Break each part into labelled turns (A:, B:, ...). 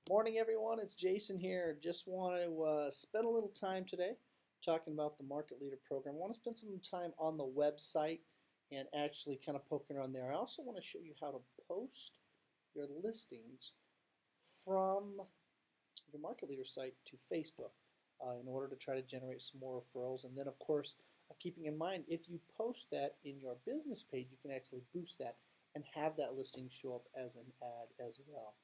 A: Morning, everyone. It's Jason here. Just want to spend a little time today talking about the Market Leader program. I want to spend some time on the website and actually kind of poking around there. I also want to show you how to post your listings from your Market Leader site to Facebook in order to try to generate some more referrals. And then, of course, keeping in mind, if you post that in your business page, you can actually boost that and have that listing show up as an ad as well.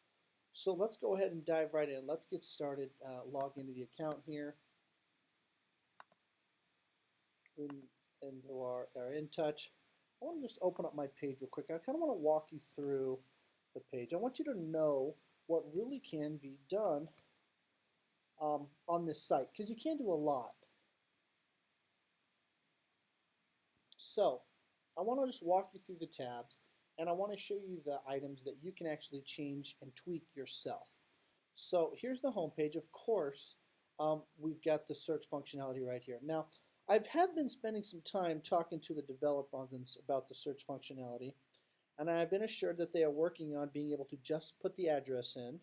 A: So let's go ahead and dive right in. Let's get started. Log into the account here. Into our inTouch. I want to just open up my page real quick. I kind of want to walk you through the page. I want you to know what really can be done on this site, because you can do a lot. So I want to just walk you through the tabs, and I want to show you the items that you can actually change and tweak yourself. So here's the home page. Of course, we've got the search functionality right here. Now, I have been spending some time talking to the developers about the search functionality, and I've been assured that they are working on being able to just put the address in.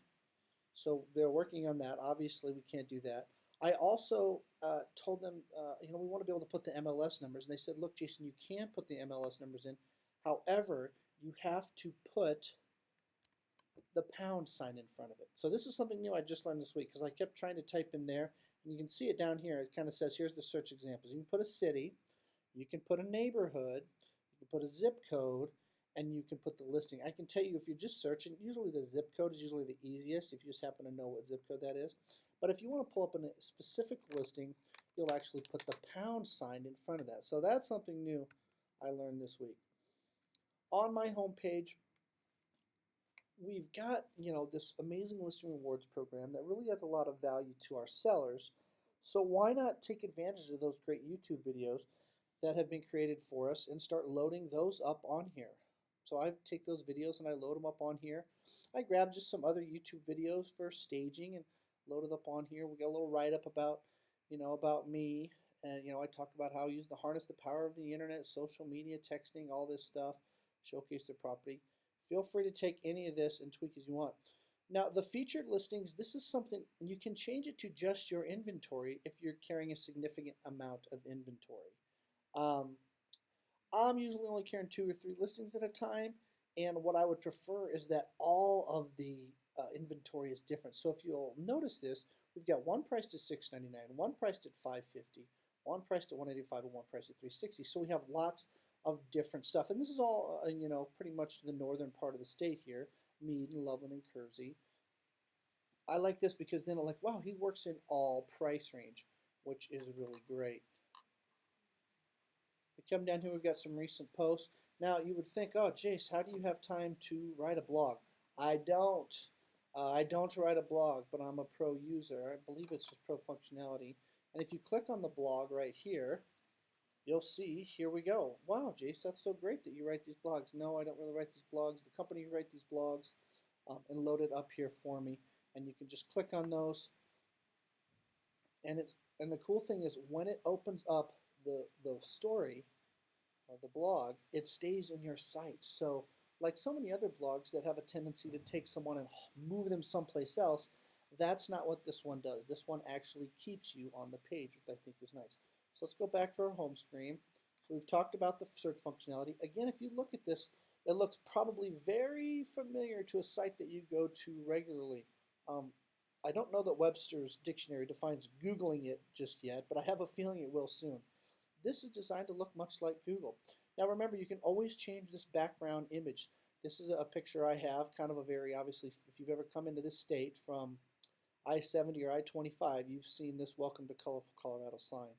A: So they're working on that. Obviously, we can't do that. I also told them, we want to be able to put the MLS numbers. And they said, look, Jason, you can put the MLS numbers in. However, you have to put the pound sign in front of it. So this is something new I just learned this week, because I kept trying to type in there. And you can see it down here. It kind of says, here's the search examples. You can put a city. You can put a neighborhood. You can put a zip code. And you can put the listing. I can tell you, if you're just searching, usually the zip code is usually the easiest if you just happen to know what zip code that is. But if you want to pull up a specific listing, you'll actually put the pound sign in front of that. So that's something new I learned this week. On my home page, we've got this amazing listing rewards program that really adds a lot of value to our sellers. So why not take advantage of those great YouTube videos that have been created for us and start loading those up on here? So I take those videos and I load them up on here. I grab just some other YouTube videos for staging and load it up on here. We got a little write-up about, about me. And, I talk about how I use to harness the power of the internet, social media, texting, all this stuff, showcase the property. Feel free to take any of this and tweak as you want. Now, the featured listings, this is something you can change it to just your inventory if you're carrying a significant amount of inventory. I'm usually only carrying 2 or 3 listings at a time, and what I would prefer is that all of the inventory is different. So if you'll notice this, we've got one priced at $6.99, one priced at $5.50, one priced at $185, and one priced at $3.60. So we have lots of different stuff, and this is all pretty much the northern part of the state here, Meade and Loveland and Kersey. I like this because then I'm like, wow, he works in all price range, which is really great. We come down here, we've got some recent posts. Now, you would think, oh, Jace, how do you have time to write a blog? I don't. I don't write a blog, but I'm a pro user. I believe it's just pro functionality. And if you click on the blog right here, you'll see, here we go. Wow, Jace, that's so great that you write these blogs. No, I don't really write these blogs. The companies write these blogs and load it up here for me. And you can just click on those. And the cool thing is, when it opens up the story or the blog, it stays in your site. So like so many other blogs that have a tendency to take someone and move them someplace else, that's not what this one does. This one actually keeps you on the page, which I think is nice. So let's go back to our home screen. So we've talked about the search functionality. Again, if you look at this, it looks probably very familiar to a site that you go to regularly. I don't know that Webster's dictionary defines Googling it just yet, but I have a feeling it will soon. This is designed to look much like Google. Now remember, you can always change this background image. This is a picture I have, kind of a very, obviously, if you've ever come into this state from I-70 or I-25, you've seen this Welcome to Colorful Colorado sign.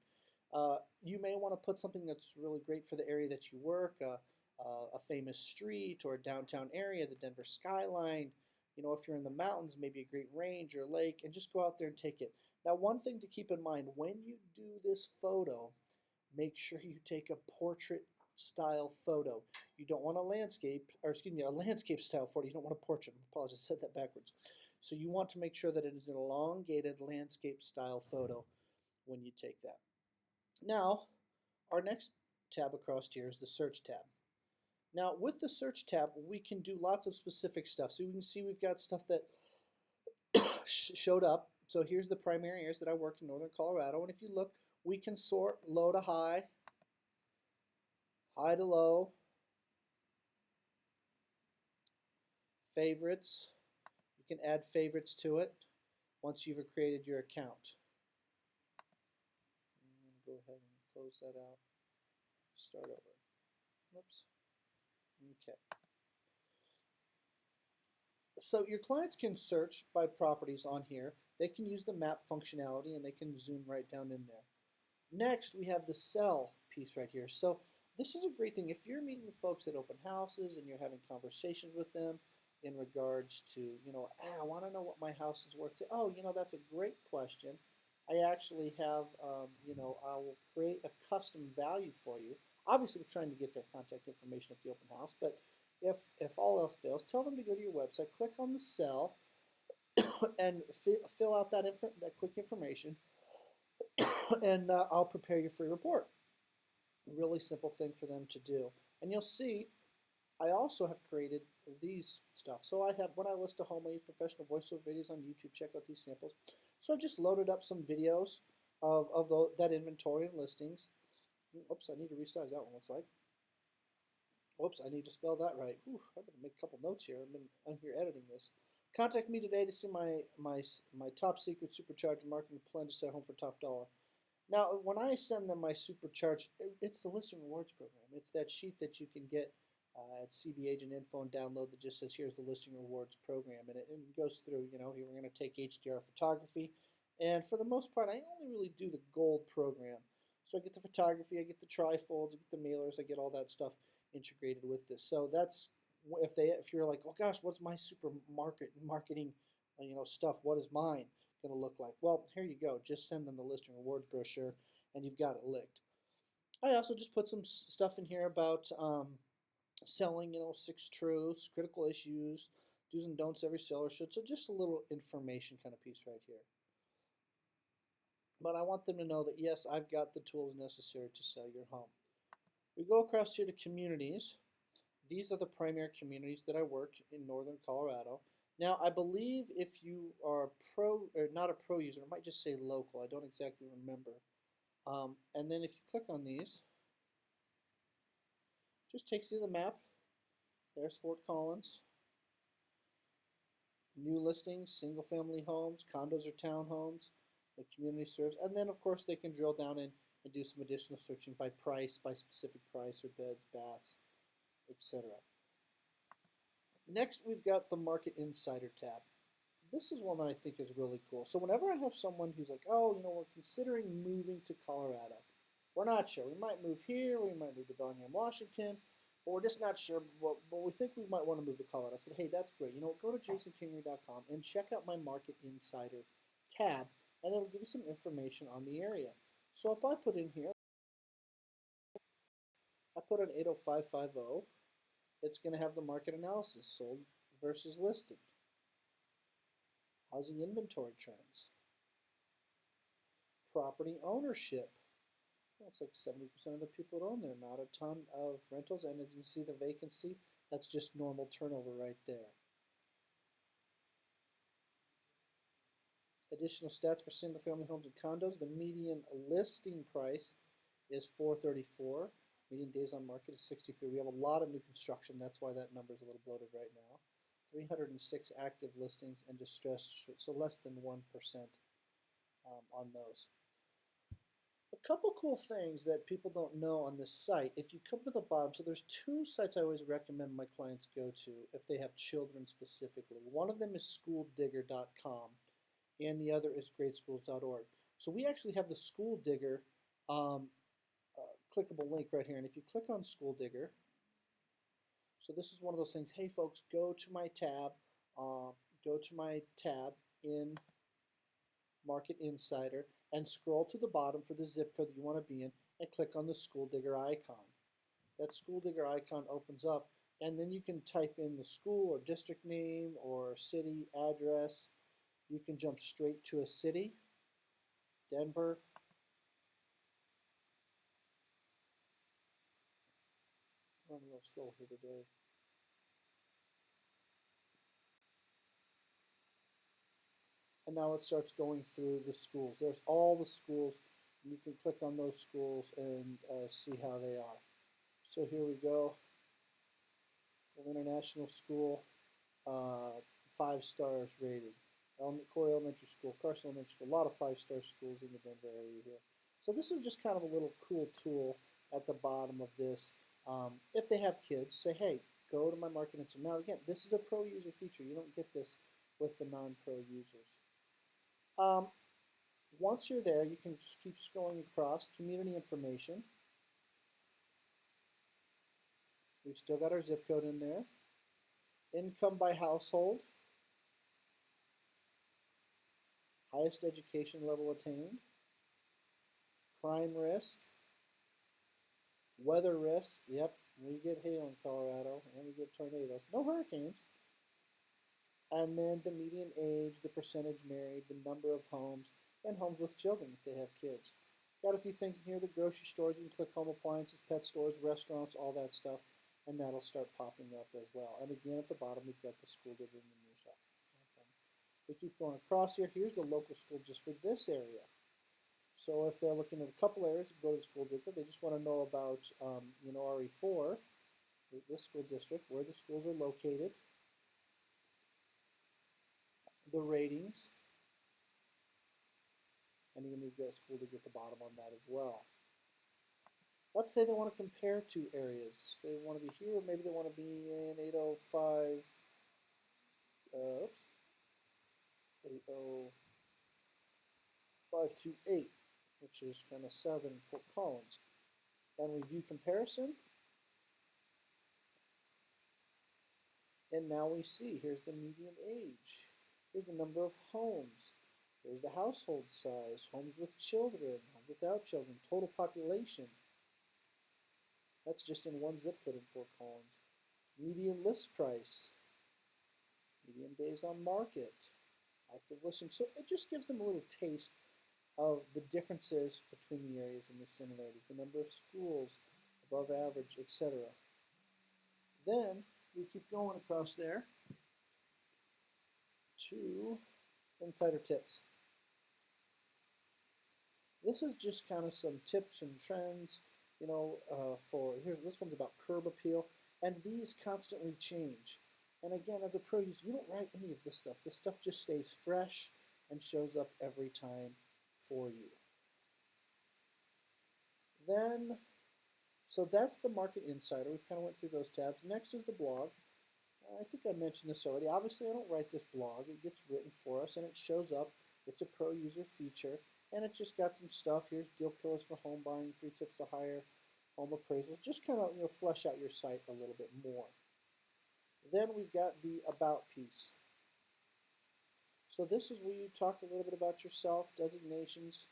A: You may want to put something that's really great for the area that you work, a famous street or a downtown area, the Denver skyline. If you're in the mountains, maybe a great range or lake, and just go out there and take it. Now, one thing to keep in mind, when you do this photo, make sure you take a portrait style photo. You don't want a landscape, or excuse me, a landscape style photo. You don't want a portrait. I apologize, I said that backwards. So you want to make sure that it is an elongated landscape style photo when you take that. Now, our next tab across here is the search tab. Now, with the search tab, we can do lots of specific stuff. So you can see we've got stuff that showed up. So here's the primary areas that I work in northern Colorado. And if you look, we can sort low to high, high to low, favorites. You can add favorites to it once you've created your account. I'm going to go ahead and close that out. Start over. Whoops. Okay. So your clients can search by properties on here. They can use the map functionality and they can zoom right down in there. Next, we have the sell piece right here. So this is a great thing. If you're meeting with folks at open houses and you're having conversations with them in regards to, I want to know what my house is worth. Say, oh, that's a great question. I actually have, I will create a custom value for you. Obviously, we're trying to get their contact information at the open house, but if all else fails, tell them to go to your website, click on the sell, and fill out that quick information, and I'll prepare your free report. A really simple thing for them to do. And you'll see I also have created these stuff. So when I list a home, I use professional voiceover videos on YouTube. Check out these samples. So I just loaded up some videos of that inventory and listings. Oops, I need to resize that one, looks like. Whoops, I need to spell that right. Whew, I'm going to make a couple notes here. I'm here editing this. Contact me today to see my top secret supercharged marketing plan to sell home for top dollar. Now, when I send them my supercharged, it's the listing rewards program. It's that sheet that you can get at CB Agent Info and download that just says, here's the listing rewards program. And it goes through, here we're going to take HDR photography. And for the most part, I only really do the gold program. So I get the photography, I get the trifolds, I get the mailers, I get all that stuff integrated with this. So that's if you're like, oh gosh, what's my marketing stuff? What is mine going to look like? Well, here you go. Just send them the listing rewards brochure, and you've got it licked. I also just put some stuff in here about selling, 6 truths, critical issues, do's and don'ts every seller should. So just a little information kind of piece right here. But I want them to know that, yes, I've got the tools necessary to sell your home. We go across here to communities. These are the primary communities that I work in northern Colorado. Now, I believe if you are not a pro user, it might just say local. I don't exactly remember. And then if you click on these, it just takes you to the map. There's Fort Collins. New listings, single-family homes, condos or townhomes, the community serves. And then, of course, they can drill down and do some additional searching by price, by specific price, or beds, baths, etc. Next, we've got the Market Insider tab. This is one that I think is really cool. So whenever I have someone who's like, oh, we're considering moving to Colorado. We're not sure. We might move here, we might move to Bellingham, Washington, but we're just not sure, but we think we might want to move to Colorado. I said, hey, that's great. Go to jasonkingery.com and check out my Market Insider tab, and it'll give you some information on the area. So if I put in here, I put an 80550, it's going to have the market analysis, sold versus listed, housing inventory trends, property ownership. Looks like 70% of the people that own there, not a ton of rentals, and as you see the vacancy, that's just normal turnover right there. Additional stats for single-family homes and condos. The median listing price is $434. Median days on market is 63. We have a lot of new construction. That's why that number is a little bloated right now. 306 active listings and distressed, so less than 1% on those. A couple cool things that people don't know on this site. If you come to the bottom, so there's 2 sites I always recommend my clients go to if they have children specifically. One of them is schooldigger.com, and the other is gradeschools.org. So we actually have the School Digger clickable link right here, and if you click on School Digger, so this is one of those things, hey folks, go to my tab in Market Insider and scroll to the bottom for the zip code that you want to be in and click on the School Digger icon. That School Digger icon opens up, and then you can type in the school or district name or city address. You can jump straight to a city, Denver. I'm running a little slow here today. And now it starts going through the schools. There's all the schools. You can click on those schools and see how they are. So here we go. International School, uh, 5 stars rated. Corey Elementary School, Carson Elementary School, a lot of 5-star schools in the Denver area here. So this is just kind of a little cool tool at the bottom of this. If they have kids, say, hey, go to my marketing center. Now again, this is a pro user feature. You don't get this with the non-pro users. Once you're there, you can just keep scrolling across. Community information. We've still got our zip code in there. Income by household. Highest education level attained. Crime risk. Weather risk. Yep, we get hail in Colorado and we get tornadoes. No hurricanes. And then the median age, the percentage married, the number of homes, and homes with children if they have kids. Got a few things in here. The grocery stores, you can click home appliances, pet stores, restaurants, all that stuff, and that'll start popping up as well. And again, at the bottom, we've got the school district and the news shop. Okay. We keep going across here. Here's the local school just for this area. So if they're looking at a couple areas, go to the school district. They just want to know about, RE4, this school district, where the schools are located, the ratings, and again, we've got a school district at the bottom on that as well. Let's say they want to compare two areas. They want to be here, or maybe they want to be in 805, 80528, which is kind of southern Fort Collins. And review comparison. And now we see, here's the median age. Here's the number of homes. Here's the household size, homes with children, homes without children, total population. That's just in one zip code in Fort Collins. Median list price. Median days on market. Active listing. So it just gives them a little taste of the differences between the areas and the similarities. The number of schools, above average, etc. Then we keep going across there to insider tips. This is just kind of some tips and trends, for here. This one's about curb appeal, and these constantly change. And again, as a pro user, you don't write any of this stuff. This stuff just stays fresh and shows up every time for you. Then, so that's the Market Insider. We've kind of went through those tabs. Next is the blog. I think I mentioned this already. Obviously, I don't write this blog. It gets written for us, and it shows up. It's a pro user feature, and it just got some stuff. Here's deal killers for home buying, 3 tips to hire, home appraisals. Just kind of flesh out your site a little bit more. Then we've got the About piece. So this is where you talk a little bit about yourself, designations.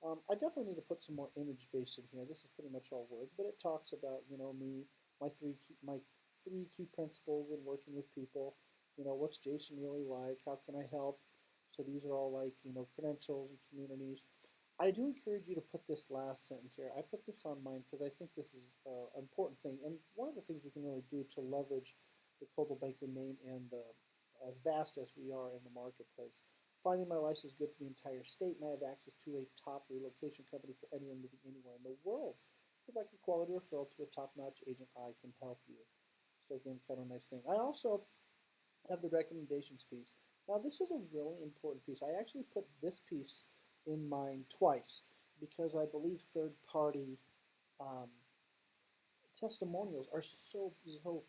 A: I definitely need to put some more image base in here. This is pretty much all words, but it talks about me, my three key principles in working with people. What's Jason really like? How can I help? So these are all like credentials and communities. I do encourage you to put this last sentence here. I put this on mine because I think this is an important thing, and one of the things we can really do to leverage the Coldwell Banker name and as vast as we are in the marketplace. Finding my license is good for the entire state, and I have access to a top relocation company for anyone moving anywhere in the world. If you'd like a quality referral to a top-notch agent, I can help you. So again, kind of a nice thing. I also have the recommendations piece. Now this is a really important piece. I actually put this piece in mine twice because I believe third-party testimonials are so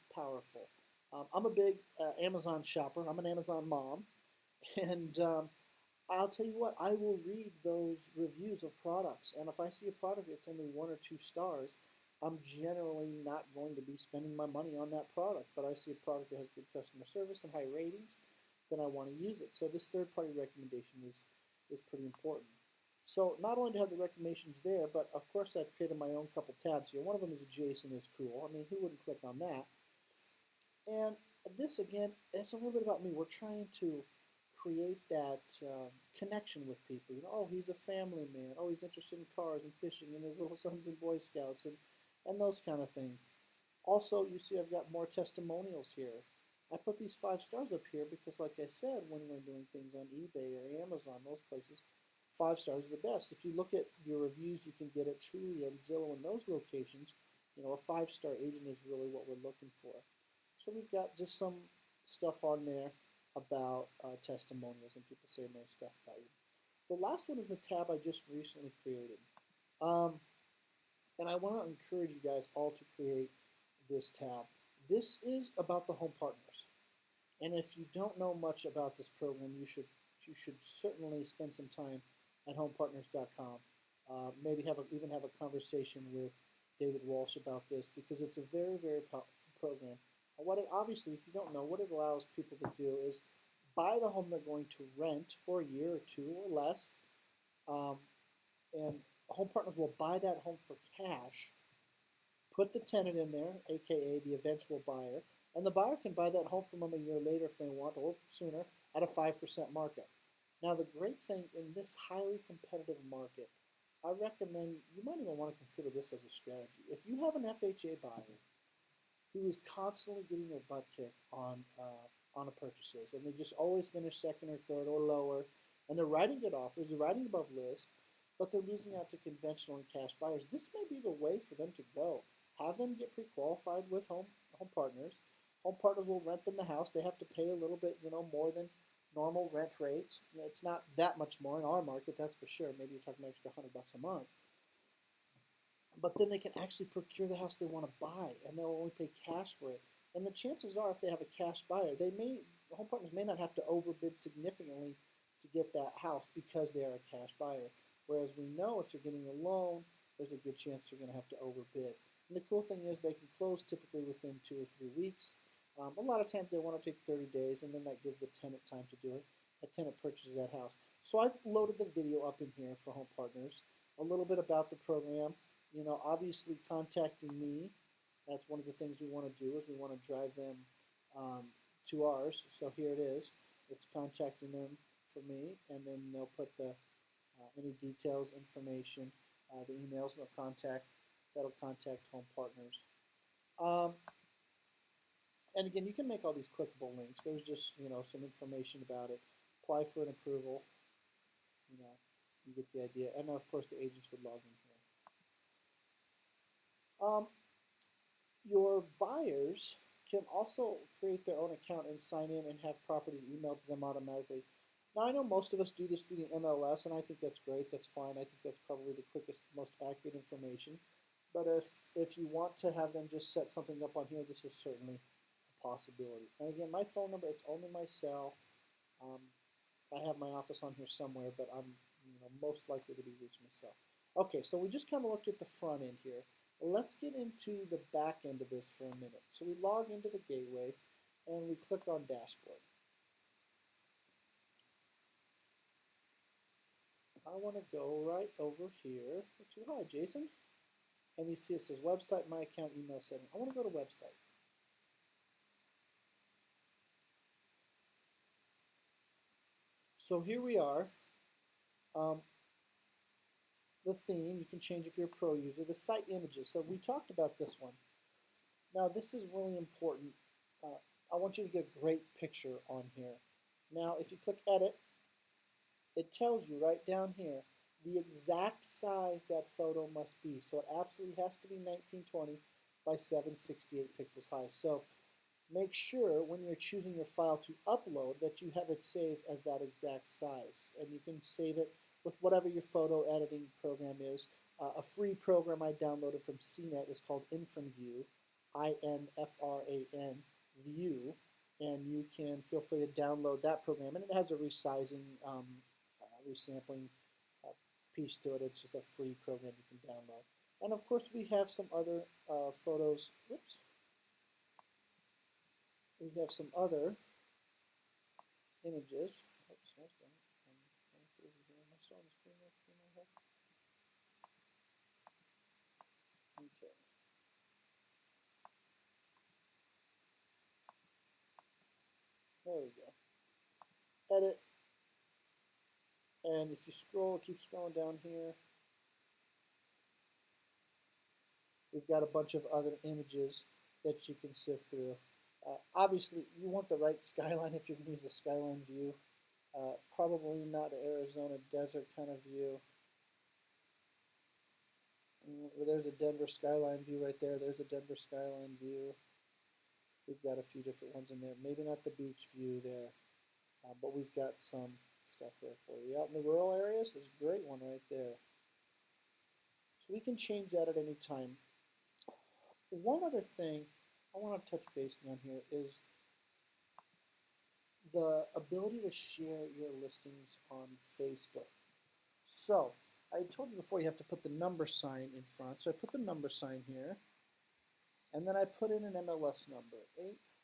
A: powerful. I'm a big Amazon shopper. I'm an Amazon mom. And I'll tell you what, I will read those reviews of products. And if I see a product that's only 1 or 2 stars, I'm generally not going to be spending my money on that product. But I see a product that has good customer service and high ratings, then I want to use it. So this third-party recommendation is pretty important. So not only do I have the recommendations there, but of course I've created my own couple tabs here. One of them is Jason is cool. I mean, who wouldn't click on that? And this, again, it's a little bit about me. We're trying to create that connection with people. Oh, he's a family man. Oh, he's interested in cars and fishing and his little sons and Boy Scouts and those kind of things. Also, you see I've got more testimonials here. I put these 5 stars up here because, like I said, when we're doing things on eBay or Amazon, those places, 5 stars are the best. If you look at your reviews, you can get it truly on Zillow and those locations. You know, a 5-star agent is really what we're looking for. So we've got just some stuff on there about testimonials and people saying nice stuff about you. The last one is a tab I just recently created. And I want to encourage you guys all to create this tab. This is about the home partners. And if you don't know much about this program, you should certainly spend some time at homepartners.com. Maybe even have a conversation with David Walsh about this, because it's a very, very powerful program. And what it, obviously, if you don't know, what it allows people to do is buy the home they're going to rent for a year or two or less, and Home Partners will buy that home for cash, put the tenant in there, aka the eventual buyer, and the buyer can buy that home from them a year later if they want, or sooner, at a 5% markup. Now, the great thing in this highly competitive market, I recommend you might even want to consider this as a strategy. If you have an FHA buyer who is constantly getting their butt kicked on a purchases, and they just always finish second or third or lower, and they're writing good offers, they're writing above list, but they're losing out to conventional and cash buyers, this may be the way for them to go. Have them get pre-qualified with Home Partners. Home Partners will rent them the house. They have to pay a little bit, more than normal rent rates. It's not that much more in our market, that's for sure. Maybe you're talking an extra $100 a month. But then they can actually procure the house they want to buy, and they'll only pay cash for it. And the chances are, if they have a cash buyer, Home Partners may not have to overbid significantly to get that house because they are a cash buyer. Whereas we know if you're getting a loan, there's a good chance you're going to have to overbid. And the cool thing is they can close typically within 2 or 3 weeks. A lot of times they want to take 30 days, and then that gives the tenant time to do it. A tenant purchases that house. So I've loaded the video up in here for Home Partners, a little bit about the program. Obviously contacting me, that's one of the things we want to do, is we want to drive them to ours. So here it is. It's contacting them for me, and then they'll put the any details, information, the emails that'll contact Home Partners. And again, you can make all these clickable links. There's just some information about it. Apply for an approval. You get the idea. And of course, the agents would log in here. Your buyers can also create their own account and sign in and have properties emailed to them automatically. Now, I know most of us do this through the MLS, and I think that's great. That's fine. I think that's probably the quickest, most accurate information. But if you want to have them just set something up on here, this is certainly a possibility. And again, my phone number, it's only my cell. I have my office on here somewhere, but I'm most likely to be reaching myself. Okay, so we just kind of looked at the front end here. Let's get into the back end of this for a minute. So we log into the gateway, and we click on Dashboard. I want to go right over here to, hi Jason, and you see it says website, my account, email setting. I want to go to website. So here we are. The theme, you can change if you're a pro user. The site images, so we talked about this one. Now this is really important. I want you to get a great picture on here. Now if you click edit, it tells you right down here the exact size that photo must be. So it absolutely has to be 1920 by 768 pixels high. So make sure when you're choosing your file to upload that you have it saved as that exact size. And you can save it with whatever your photo editing program is. A free program I downloaded from CNET is called InfranView, INFRAN View, and you can feel free to download that program. And it has a resizing, resampling piece to it. It's just a free program you can download. And of course, we have some other photos. Whoops. We have some other images. Oops, that's done. Okay. There we go. Edit. And if you scroll, keep scrolling down here, we've got a bunch of other images that you can sift through. Obviously, you want the right skyline if you're going to use a skyline view. Probably not an Arizona desert kind of view. There's a Denver skyline view right there. There's a Denver skyline view. We've got a few different ones in there. Maybe not the beach view there, but we've got some stuff there for you. Out in the rural areas, there's a great one right there. So we can change that at any time. One other thing I want to touch base on here is the ability to share your listings on Facebook. So I told you before you have to put the number sign in front. So I put the number sign here, and then I put in an MLS number,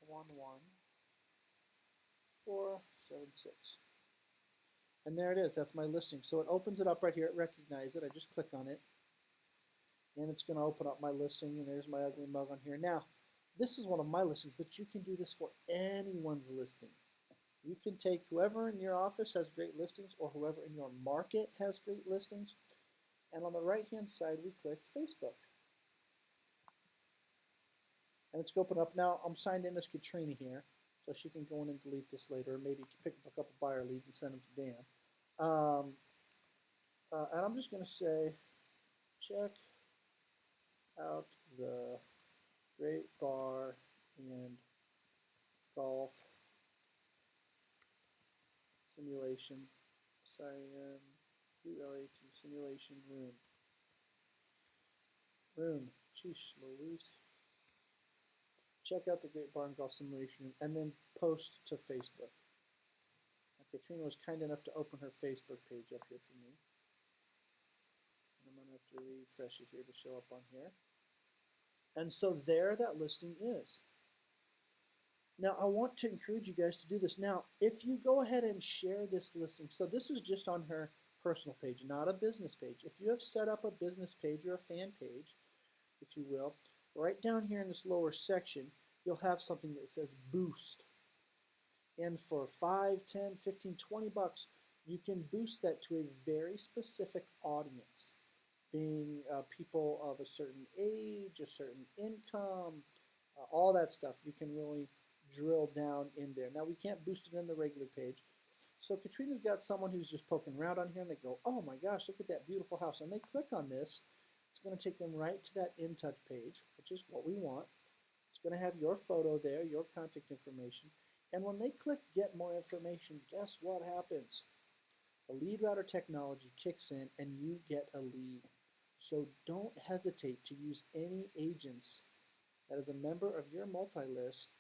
A: 811476. And there it is. That's my listing. So it opens it up right here. It recognizes it. I just click on it, and it's going to open up my listing, and there's my ugly mug on here. Now, this is one of my listings, but you can do this for anyone's listing. You can take whoever in your office has great listings or whoever in your market has great listings, and on the right-hand side, we click Facebook. And it's open up. Now, I'm signed in as Katrina here, so she can go in and delete this later, or maybe pick up a couple buyer leads and send them to Dan. And I'm just going to say, check out the Great Bar and Golf Simulation, ULAT Simulation Room. Cheesh Louise. Check out the Great Bar and Golf Simulation Room, and then post to Facebook. Now, Katrina was kind enough to open her Facebook page up here for me. And I'm going to have to refresh it here to show up on here. And so there that listing is. Now, I want to encourage you guys to do this. Now, if you go ahead and share this listing, so this is just on her personal page, not a business page. If you have set up a business page or a fan page, if you will, right down here in this lower section, you'll have something that says boost. And for 5, 10, 15, 20 bucks, you can boost that to a very specific audience, being people of a certain age, a certain income, all that stuff. You can really drill down in there. Now, we can't boost it in the regular page. So Katrina's got someone who's just poking around on here, and they go, oh my gosh, look at that beautiful house. And they click on this. It's going to take them right to that inTouch page, which is what we want. It's going to have your photo there, your contact information. And when they click Get More Information, guess what happens? The lead router technology kicks in, and you get a lead. So don't hesitate to use any agents that is a member of your multi-list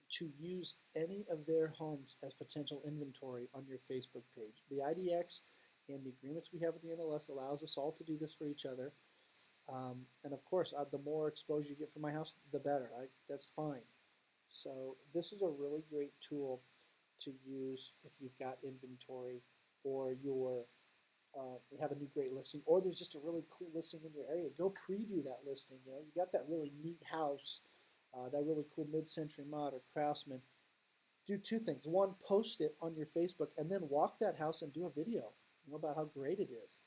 A: to use any of their homes as potential inventory on your Facebook page. The IDX and the agreements we have with the NLS allows us all to do this for each other. And of course, the more exposure you get from my house, the better. That's fine. So this is a really great tool to use if you've got inventory, or you have a new great listing, or there's just a really cool listing in your area. Go preview that listing. You got that really neat house, that really cool mid-century mod or Craftsman. Do two things. One, post it on your Facebook, and then walk that house and do a video about how great it is.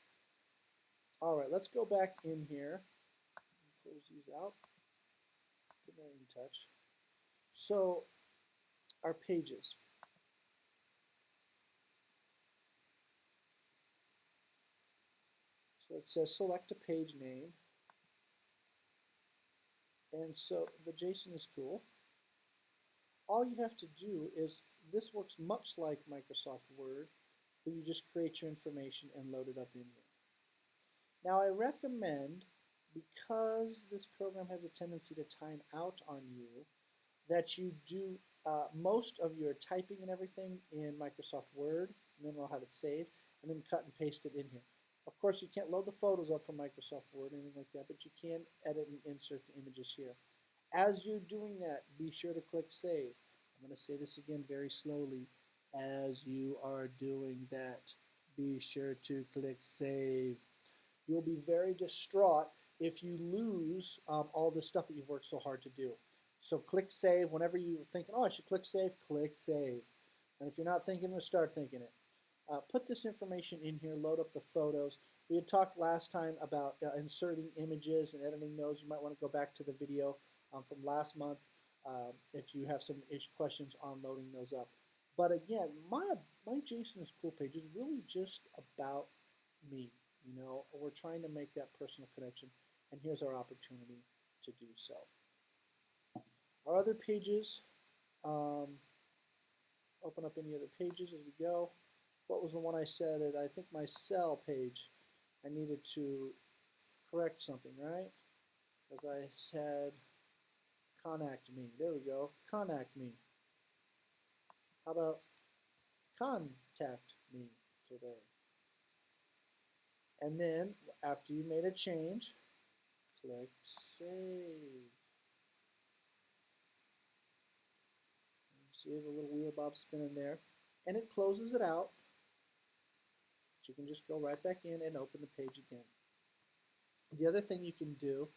A: All right, let's go back in here. Close these out. Get that inTouch. So our pages. So it says select a page name. And so the JSON is cool. All you have to do is, this works much like Microsoft Word, where you just create your information and load it up in here. Now I recommend, because this program has a tendency to time out on you, that you do most of your typing and everything in Microsoft Word, and then I'll have it saved, and then cut and paste it in here. Of course, you can't load the photos up from Microsoft Word or anything like that, but you can edit and insert the images here. As you're doing that, be sure to click Save. I'm going to say this again very slowly. As you are doing that, be sure to click Save. You'll be very distraught if you lose all the stuff that you've worked so hard to do. So click Save. Whenever you're thinking, oh, I should click Save, click Save. And if you're not thinking it, start thinking it. Put this information in here, load up the photos. We had talked last time about inserting images and editing those. You might want to go back to the video from last month. if you have some questions on loading those up. But again, my Jason is Cool page is really just about me. You know, we're trying to make that personal connection, and here's our opportunity to do so. Our other pages, open up any other pages as we go. What was the one I said? I think my cell page, I needed to correct something, right? Because I said contact me. There we go. Contact me. How about contact me today? And then after you made a change, click save. See the little wheel bob spinning there, and it closes it out. But you can just go right back in and open the page again. The other thing you can do,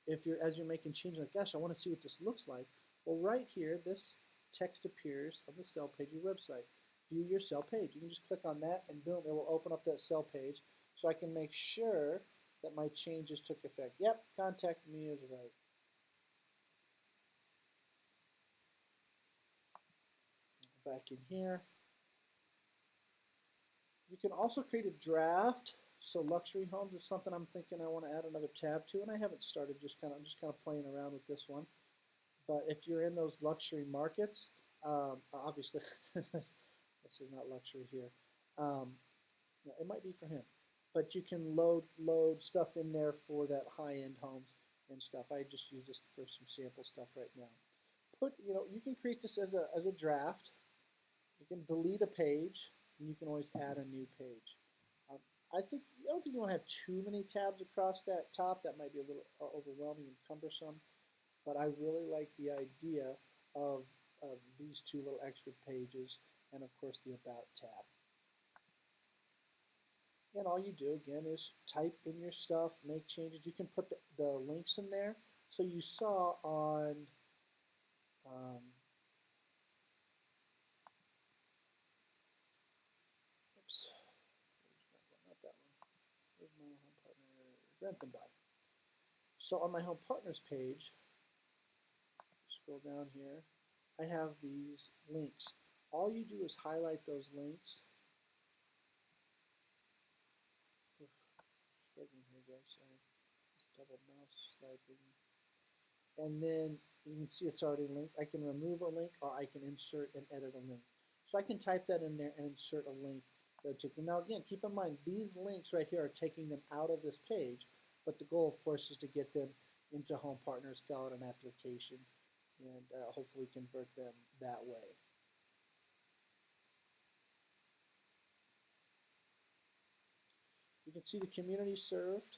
A: if you're as you're making changes, like, gosh, I want to see what this looks like. Well, right here, this text appears on the cell page of your website. View your cell page. You can just click on that, and boom, it will open up that cell page, so I can make sure that my changes took effect. Yep, contact me is right. Back in here. You can also create a draft. So luxury homes is something I'm thinking I want to add another tab to, and I haven't started. I'm just kind of playing around with this one. But if you're in those luxury markets, obviously this is not luxury here. It might be for him, but you can load stuff in there for that high-end homes and stuff. I just use this for some sample stuff right now. You can create this as a draft. You can delete a page, and you can always add a new page. I don't think you want to have too many tabs across that top. That might be a little overwhelming and cumbersome. But I really like the idea of these two little extra pages, and of course the About tab. And all you do again is type in your stuff, make changes. You can put the links in there. So you saw on oops, not that one. Where's my home partner? Grentham. So on my home partners page, scroll down here, I have these links. All you do is highlight those links. Struggling here, guys. Sorry. Just double mouse swiping. And then you can see it's already linked. I can remove a link, or I can insert and edit a link. So I can type that in there and insert a link. Now again, keep in mind, these links right here are taking them out of this page, but the goal, of course, is to get them into Home Partners, fill out an application, and hopefully convert them that way. You can see the community served.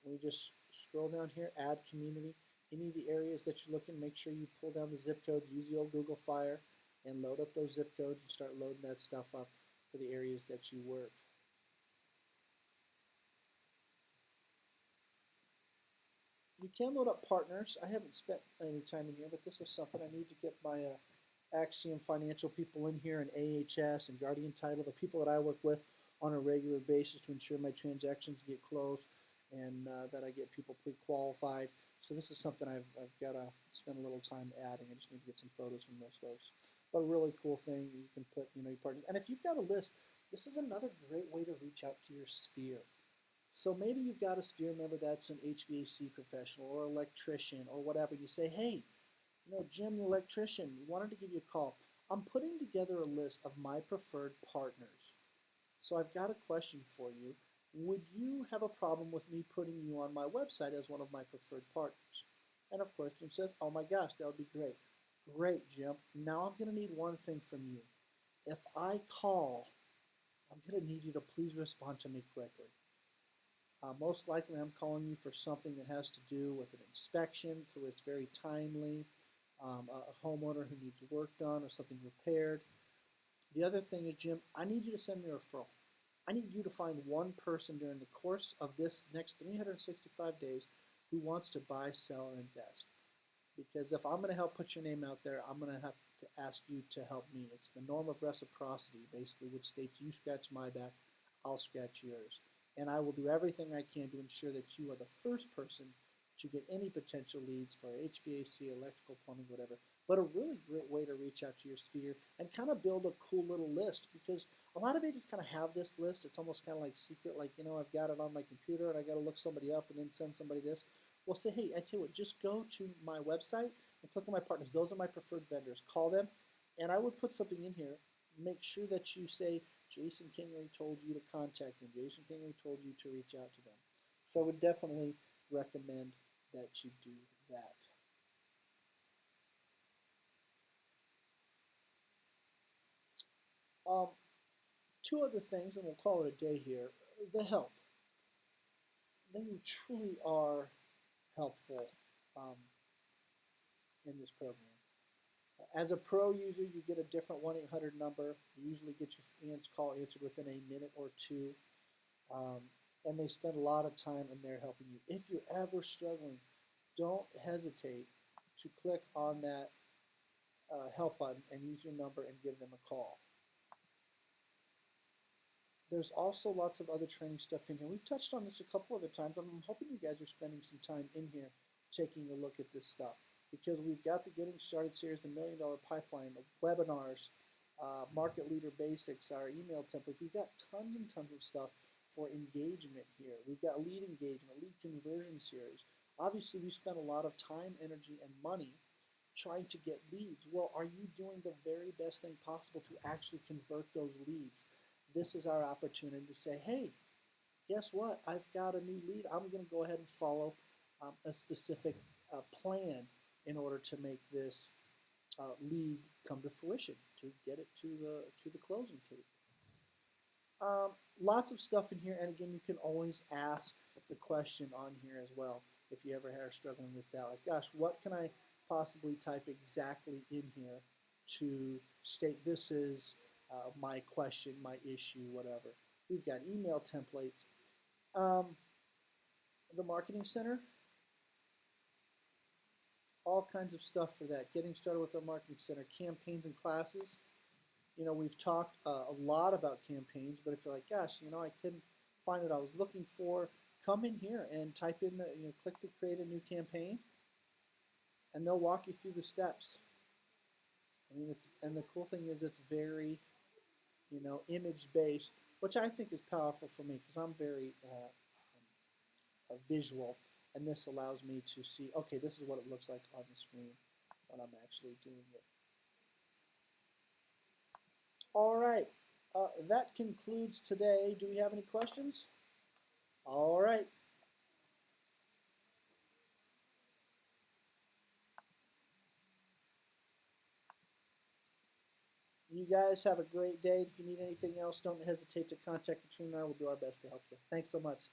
A: We just scroll down here, add community. Any of the areas that you're looking, make sure you pull down the zip code, use the old Google Fire, and load up those zip codes and start loading that stuff up for the areas that you work. You can load up partners. I haven't spent any time in here, but this is something I need to get my Axiom Financial people in here, and AHS and Guardian Title, the people that I work with on a regular basis to ensure my transactions get closed and that I get people pre-qualified. So this is something I've got to spend a little time adding. I just need to get some photos from those folks. But a really cool thing, you can put your partners. And if you've got a list, this is another great way to reach out to your sphere. So maybe you've got a sphere member that's an HVAC professional or electrician or whatever. You say, hey, Jim, the electrician, wanted to give you a call. I'm putting together a list of my preferred partners. So I've got a question for you. Would you have a problem with me putting you on my website as one of my preferred partners? And of course, Jim says, oh my gosh, that would be great. Great, Jim. Now I'm going to need one thing from you. If I call, I'm going to need you to please respond to me quickly. Most likely I'm calling you for something that has to do with an inspection, so it's very timely, a homeowner who needs work done or something repaired. The other thing is, Jim, I need you to send me a referral. I need you to find one person during the course of this next 365 days who wants to buy, sell, or invest. Because if I'm going to help put your name out there, I'm going to have to ask you to help me. It's the norm of reciprocity, basically, which states you scratch my back, I'll scratch yours. And I will do everything I can to ensure that you are the first person to get any potential leads for HVAC, electrical, plumbing, whatever. But a really great way to reach out to your sphere and kind of build a cool little list, because a lot of agents kind of have this list. It's almost kind of like secret, like, you know, I've got it on my computer and I got to look somebody up and then send somebody this. Well, say, hey, I tell you what, just go to my website and click on my partners. Those are my preferred vendors. Call them, and I would put something in here. Make sure that you say, Jason Kingery told you to contact them. Jason Kingery told you to reach out to them. So I would definitely recommend that you do that. Two other things, and we'll call it a day here. The help. They truly are helpful in this program. As a pro user, you get a different 1-800 number. You usually get your call answered within a minute or two. And they spend a lot of time in there helping you. If you're ever struggling, don't hesitate to click on that help button and use your number and give them a call. There's also lots of other training stuff in here. We've touched on this a couple other times, but I'm hoping you guys are spending some time in here taking a look at this stuff, because we've got the Getting Started series, the $1 Million Pipeline, webinars, market leader basics, our email templates. We've got tons and tons of stuff for engagement here. We've got lead engagement, lead conversion series. Obviously, we spend a lot of time, energy, and money trying to get leads. Well, are you doing the very best thing possible to actually convert those leads? This is our opportunity to say, hey, guess what? I've got a new lead. I'm going to go ahead and follow a specific plan in order to make this lead come to fruition, to get it to the closing table. Lots of stuff in here, and again, you can always ask the question on here as well if you ever are struggling with that. Like, gosh, what can I possibly type exactly in here to state this is my question, my issue, whatever. We've got email templates. The Marketing Center, all kinds of stuff for that. Getting started with our Marketing Center, campaigns and classes. You know, we've talked a lot about campaigns, but if you're like, gosh, you know, I couldn't find what I was looking for, come in here and type in, click to create a new campaign, and they'll walk you through the steps. I mean, and the cool thing is it's very, image-based, which I think is powerful for me because I'm very visual, and this allows me to see, okay, this is what it looks like on the screen when I'm actually doing it. All right, that concludes today. Do we have any questions? All right. You guys have a great day. If you need anything else, don't hesitate to contact Katrina and I. We'll do our best to help you. Thanks so much.